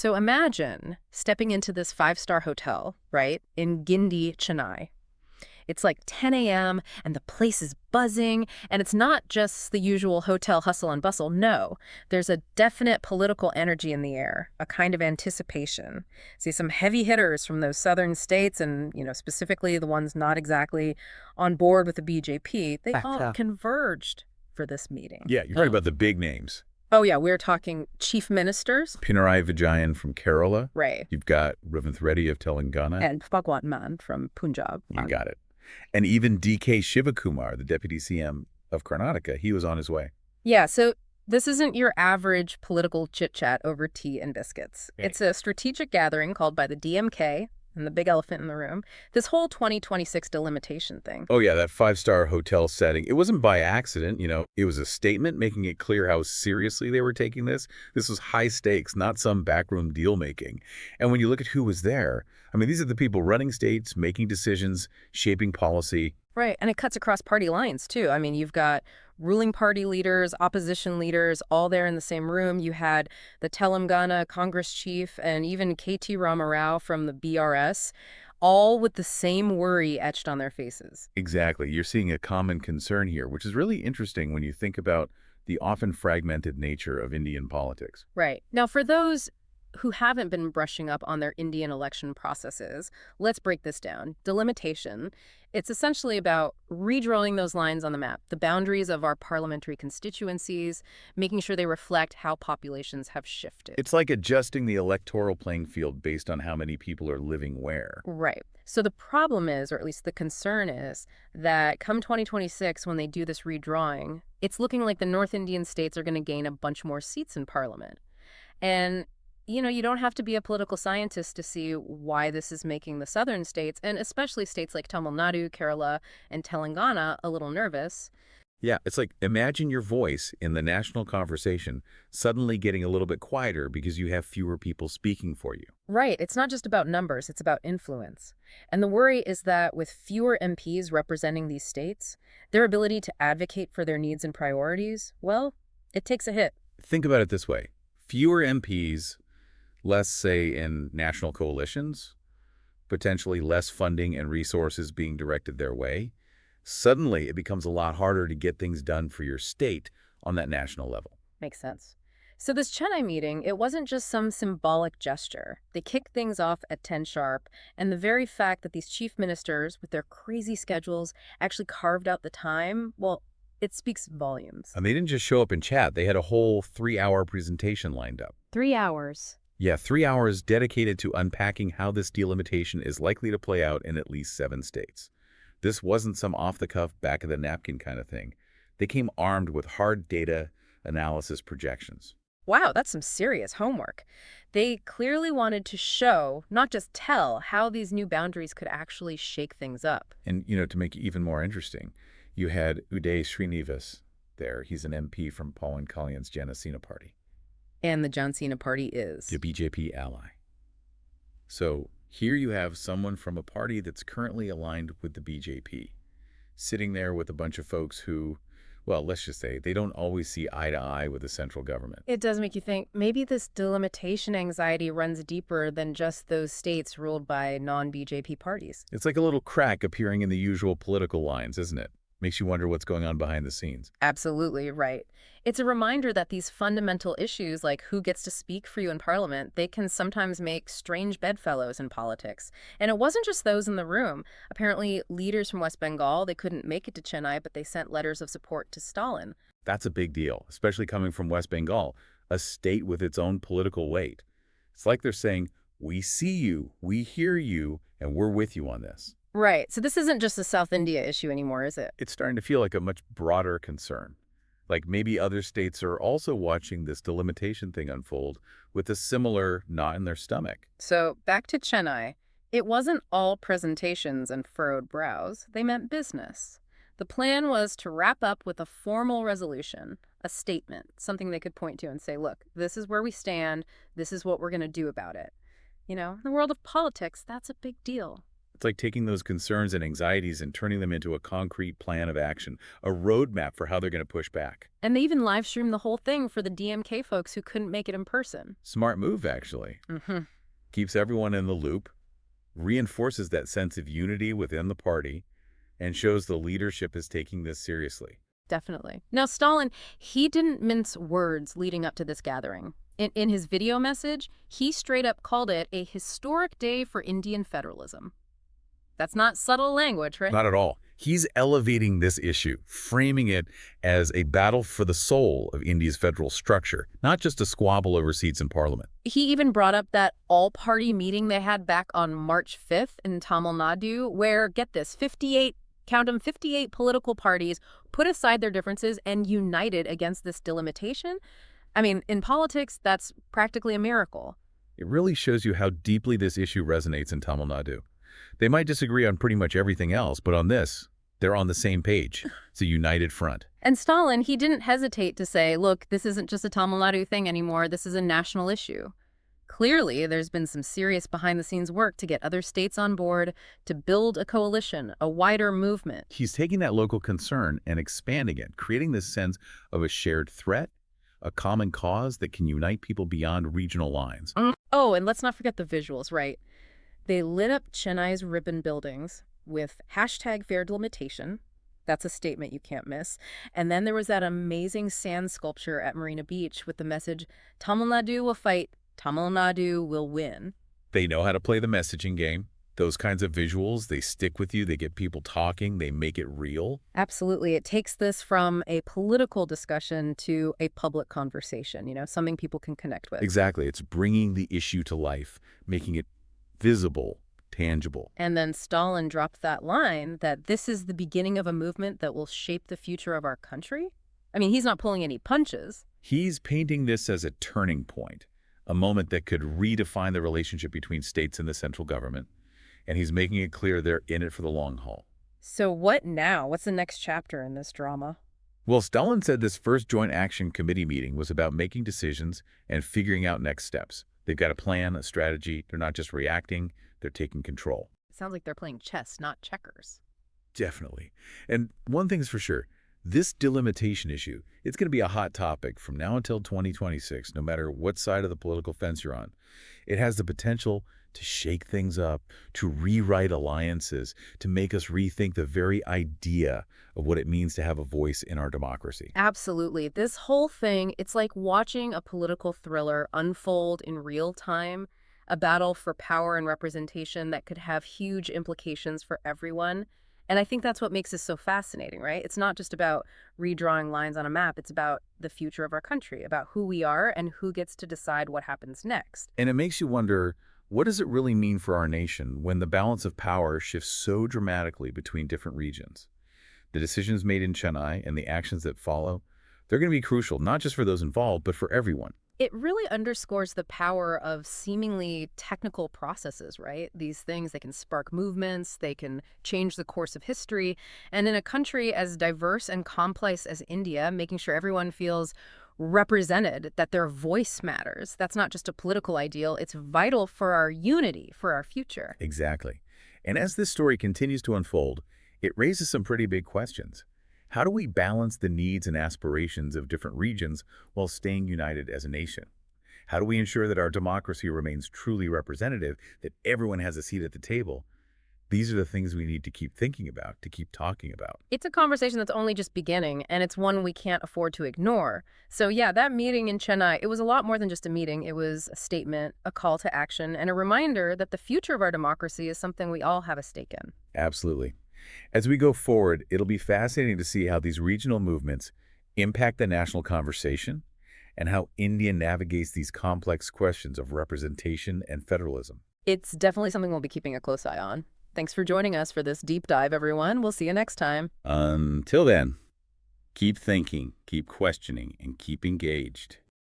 So imagine stepping into this five-star hotel, right, in Guindy, Chennai. It's like 10 a.m. and the place is buzzing, and it's not just the usual hotel hustle and bustle. No, there's a definite political energy in the air, a kind of anticipation. See some heavy hitters from those southern states and, specifically the ones not exactly on board with the BJP, they all converged for this meeting. Yeah, you're talking about the big names. Oh, yeah, we're talking chief ministers. Pinarayi Vijayan from Kerala. Right. You've got Revanth Reddy of Telangana. And Bhagwant Mann from Punjab. You got it. And even DK Shivakumar, the deputy CM of Karnataka, he was on his way. Yeah, so this isn't your average political chit-chat over tea and biscuits. Right. It's a strategic gathering called by the DMK and the big elephant in the room. This whole 2026 delimitation thing. Oh, yeah, that five-star hotel setting. It wasn't by accident, It was a statement making it clear how seriously they were taking this. This was high stakes, not some backroom deal-making. And when you look at who was there, these are the people running states, making decisions, shaping policy. Right, and it cuts across party lines, too. You've got ruling party leaders, opposition leaders, all there in the same room. You had the Telangana Congress chief and even KT Rama Rao from the BRS, all with the same worry etched on their faces. Exactly. You're seeing a common concern here, which is really interesting when you think about the often fragmented nature of Indian politics. Right. Now, for those who haven't been brushing up on their Indian election processes, let's break this down. Delimitation, it's essentially about redrawing those lines on the map, the boundaries of our parliamentary constituencies, making sure they reflect how populations have shifted. It's like adjusting the electoral playing field based on how many people are living where. Right. So the problem is, or at least the concern is, that come 2026, when they do this redrawing, it's looking like the North Indian states are going to gain a bunch more seats in parliament. And you don't have to be a political scientist to see why this is making the southern states, and especially states like Tamil Nadu, Kerala, and Telangana, a little nervous. Yeah, it's like imagine your voice in the national conversation suddenly getting a little bit quieter because you have fewer people speaking for you. Right. It's not just about numbers, it's about influence. And the worry is that with fewer MPs representing these states, their ability to advocate for their needs and priorities, well, it takes a hit. Think about it this way. Fewer MPs, less say in national coalitions, potentially less funding and resources being directed their way. Suddenly, it becomes a lot harder to get things done for your state on that national level. Makes sense. So this Chennai meeting, it wasn't just some symbolic gesture. They kicked things off at 10 sharp, and the very fact that these chief ministers, with their crazy schedules, actually carved out the time, well, it speaks volumes. And they didn't just show up and chat. They had a whole 3-hour presentation lined up. 3 hours. Yeah, 3 hours dedicated to unpacking how this delimitation is likely to play out in at least 7 states. This wasn't some off-the-cuff, back-of-the-napkin kind of thing. They came armed with hard data analysis projections. Wow, that's some serious homework. They clearly wanted to show, not just tell, how these new boundaries could actually shake things up. And, to make it even more interesting, you had Uday Srinivas there. He's an MP from Pawan Kalyan's Janasena party. And the Janasena party is? The BJP ally. So here you have someone from a party that's currently aligned with the BJP, sitting there with a bunch of folks who, well, let's just say they don't always see eye to eye with the central government. It does make you think maybe this delimitation anxiety runs deeper than just those states ruled by non-BJP parties. It's like a little crack appearing in the usual political lines, isn't it? Makes you wonder what's going on behind the scenes. Absolutely right. It's a reminder that these fundamental issues, like who gets to speak for you in parliament, they can sometimes make strange bedfellows in politics. And it wasn't just those in the room. Apparently, leaders from West Bengal, they couldn't make it to Chennai, but they sent letters of support to Stalin. That's a big deal, especially coming from West Bengal, a state with its own political weight. It's like they're saying, we see you, we hear you, and we're with you on this. Right. So this isn't just a South India issue anymore, is it? It's starting to feel like a much broader concern. Like maybe other states are also watching this delimitation thing unfold with a similar knot in their stomach. So back to Chennai. It wasn't all presentations and furrowed brows. They meant business. The plan was to wrap up with a formal resolution, a statement, something they could point to and say, look, this is where we stand. This is what we're going to do about it. In the world of politics, that's a big deal. It's like taking those concerns and anxieties and turning them into a concrete plan of action, a roadmap for how they're going to push back. And they even live streamed the whole thing for the DMK folks who couldn't make it in person. Smart move, actually. Mm-hmm. Keeps everyone in the loop, reinforces that sense of unity within the party, and shows the leadership is taking this seriously. Definitely. Now, Stalin, he didn't mince words leading up to this gathering. In his video message, he straight up called it a historic day for Indian federalism. That's not subtle language, right? Not at all. He's elevating this issue, framing it as a battle for the soul of India's federal structure, not just a squabble over seats in parliament. He even brought up that all-party meeting they had back on March 5th in Tamil Nadu, where, get this, 58 political parties put aside their differences and united against this delimitation. I mean, in politics, that's practically a miracle. It really shows you how deeply this issue resonates in Tamil Nadu. They might disagree on pretty much everything else, but on this, they're on the same page. It's a united front. And Stalin, he didn't hesitate to say, look, this isn't just a Tamil Nadu thing anymore. This is a national issue. Clearly, there's been some serious behind-the-scenes work to get other states on board, to build a coalition, a wider movement. He's taking that local concern and expanding it, creating this sense of a shared threat, a common cause that can unite people beyond regional lines. Oh, and let's not forget the visuals, right? They lit up Chennai's ribbon buildings with hashtag fair delimitation. That's a statement you can't miss. And then there was that amazing sand sculpture at Marina Beach with the message, Tamil Nadu will fight, Tamil Nadu will win. They know how to play the messaging game. Those kinds of visuals, they stick with you, they get people talking, they make it real. Absolutely. It takes this from a political discussion to a public conversation, something people can connect with. Exactly. It's bringing the issue to life, making it visible, tangible. And then Stalin dropped that line that this is the beginning of a movement that will shape the future of our country. I mean, he's not pulling any punches. He's painting this as a turning point, a moment that could redefine the relationship between states and the central government. And he's making it clear they're in it for the long haul. So what now? What's the next chapter in this drama? Well, Stalin said this first Joint Action Committee meeting was about making decisions and figuring out next steps. They've got a plan, a strategy. They're not just reacting, they're taking control. It sounds like they're playing chess, not checkers. Definitely. And one thing's for sure, this delimitation issue, it's going to be a hot topic from now until 2026, no matter what side of the political fence you're on. It has the potential to shake things up, to rewrite alliances, to make us rethink the very idea of what it means to have a voice in our democracy. Absolutely. This whole thing, it's like watching a political thriller unfold in real time, a battle for power and representation that could have huge implications for everyone. And I think that's what makes this so fascinating, right? It's not just about redrawing lines on a map. It's about the future of our country, about who we are and who gets to decide what happens next. And it makes you wonder, what does it really mean for our nation when the balance of power shifts so dramatically between different regions? The decisions made in Chennai and the actions that follow, they're going to be crucial, not just for those involved, but for everyone. It really underscores the power of seemingly technical processes, right? These things, they can spark movements, they can change the course of history. And in a country as diverse and complex as India, making sure everyone feels represented, that their voice matters. That's not just a political ideal. It's vital for our unity, for our future. Exactly. And as this story continues to unfold, it raises some pretty big questions. How do we balance the needs and aspirations of different regions while staying united as a nation? How do we ensure that our democracy remains truly representative, that everyone has a seat at the table? These are the things we need to keep thinking about, to keep talking about. It's a conversation that's only just beginning, and it's one we can't afford to ignore. So yeah, that meeting in Chennai, it was a lot more than just a meeting. It was a statement, a call to action, and a reminder that the future of our democracy is something we all have a stake in. Absolutely. As we go forward, it'll be fascinating to see how these regional movements impact the national conversation and how India navigates these complex questions of representation and federalism. It's definitely something we'll be keeping a close eye on. Thanks for joining us for this deep dive, everyone. We'll see you next time. Until then, keep thinking, keep questioning, and keep engaged.